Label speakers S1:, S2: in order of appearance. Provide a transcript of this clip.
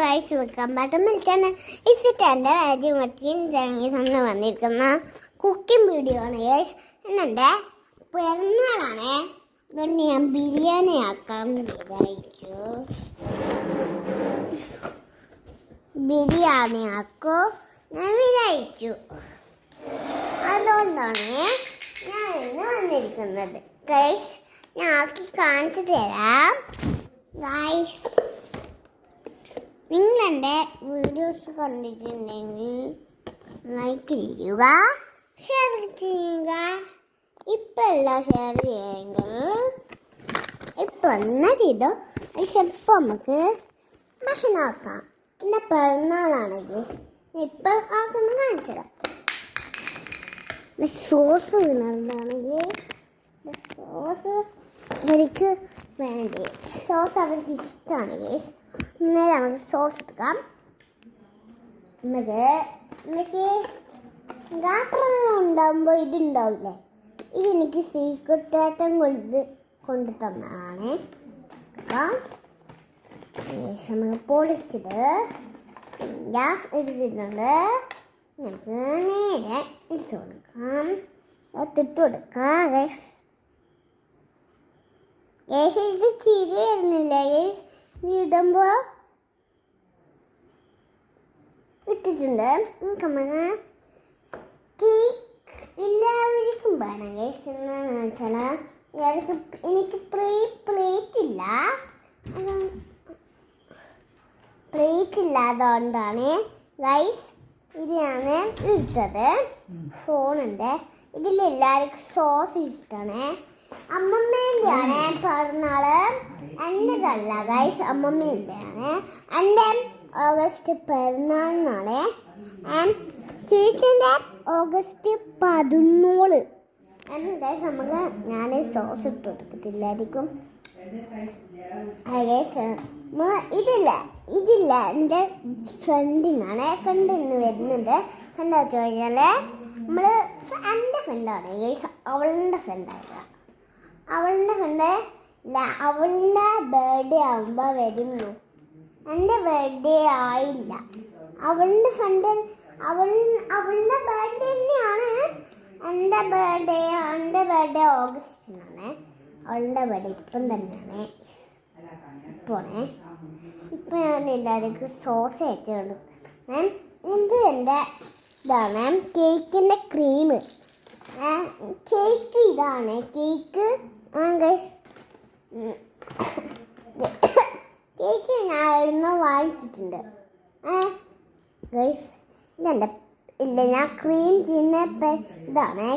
S1: Guys വെക്കാൻ പറ്റുന്ന ഇസിട്ടെൻ്റെ രാജ്യമത്തിയും ജനീസന്ന് വന്നിരിക്കുന്ന കുക്കിംഗ് വീഡിയോ ആണ് ഗൈസ്. എന്നെ പിറന്നാളാണ്, അതുകൊണ്ട് ഞാൻ ബിരിയാണി ആക്കാൻ വിചാരിച്ചു. ബിരിയാണി ആക്കോ ഞാൻ വിചാരിച്ചു. അതുകൊണ്ടാണ് ഞാൻ ഇന്ന് വന്നിരിക്കുന്നത് ഗൈസ്. ഞാൻ ആക്കി കാണിച്ചു തരാം ഗൈസ്. നിങ്ങളെൻ്റെ വീഡിയോസ് കണ്ടിട്ടുണ്ടെങ്കിൽ ലൈക്ക് ചെയ്യുക, ഷെയർ ചെയ്യുക. ഇപ്പം എല്ലാം ഷെയർ ചെയ്യുമെങ്കിൽ ഇപ്പം തന്നെ ചെയ്തോ. ഇപ്പം നമുക്ക് ഭക്ഷണം ആക്കാം. എൻ്റെ പിറന്നാളാണ് ഗൈസ്. ഇപ്പം ആക്കുന്ന കാണിച്ചത് സോസ് വീണതാണെങ്കിൽ സോസ് അവർക്ക് വേണ്ടി സോസ് അവർക്ക് ഇഷ്ടമാണ് ഗൈസ്. അന്നേരം നമുക്ക് സോസ് എടുക്കാം. നമുക്ക് ഗാട്ടറുണ്ടാകുമ്പോൾ ഇതുണ്ടാവില്ലേ, ഇതെനിക്ക് സീക്രട്ടേറ്റം കൊണ്ട് തന്നതാണ്. അപ്പം നമുക്ക് പൊളിച്ചത് എടുത്തിട്ടുണ്ട്. നമുക്ക് നേരെ ഇട്ട് കൊടുക്കാം, ഇട്ട് കൊടുക്കാം ഗൈസ്. ഇത് ചിരി വരുന്നില്ല ഗൈസ്. ഇടുമ്പോൾ ഇട്ടിട്ടുണ്ട്. കേക്ക് എല്ലാവർക്കും വേണം ഗൈസ്. എന്താണെന്ന് വെച്ചാൽ എനിക്ക് പ്ലേറ്റ് ഇല്ലാത്തതുകൊണ്ടാണ് ഗൈസ് ഇത് ഞാൻ എടുത്തത്. ഫോണിൻ്റെ ഇതിലെല്ലാവർക്കും സോസ് ഇഷ്ടമാണ്. അമ്മമ്മേൻ്റെയാണ് പിറന്നാള്, എൻ്റെതല്ല ഗൈസ്, അമ്മമ്മേൻ്റെയാണ്. എൻ്റെ ഓഗസ്റ്റ് പിറന്നാളിനാണ്. ചേച്ചിൻ്റെ ഓഗസ്റ്റ് 14. ഗൈസ് നമുക്ക് ഞാൻ സോസ് ഇട്ട് കൊടുത്തിട്ടില്ലായിരിക്കും ഗൈസ്. ഇതില്ല എൻ്റെ ഫ്രണ്ടിനാണ്. ഫ്രണ്ടിന് വരുന്നുണ്ട്. ഫ്രണ്ട് വെച്ച് കഴിഞ്ഞാൽ എൻ്റെ ഫ്രണ്ടാണ് ഗൈസ്. അവളുടെ ഫ്രണ്ടായില്ല, അവളുടെ ബർത്ത്ഡേ ആകുമ്പോൾ വരുന്നു. എൻ്റെ ബർത്ത്ഡേ ആയില്ല. അവളുടെ ബർത്ത്ഡേ തന്നെയാണ്. എൻ്റെ ബർത്ത്ഡേ ഓഗസ്റ്റിനാണ്. അവളുടെ ബർത്ത്ഡേ ഇപ്പം തന്നെയാണ്. ഇപ്പം ഞാൻ എല്ലാവർക്കും സോസ് അയച്ചു കൊടുക്കും. ഇത് എൻ്റെ ഇതാണ് കേക്കിൻ്റെ ക്രീം. കേക്ക് ഇതാണ് കേക്ക് ഗൈസ്. കേക്ക് ഞാൻ എവിടുന്നോ വാങ്ങിച്ചിട്ടുണ്ട് ഗൈസ്. ഇതെൻ്റെ ഞാൻ ക്രീം ചെയ്യുന്ന ഇതാണ്.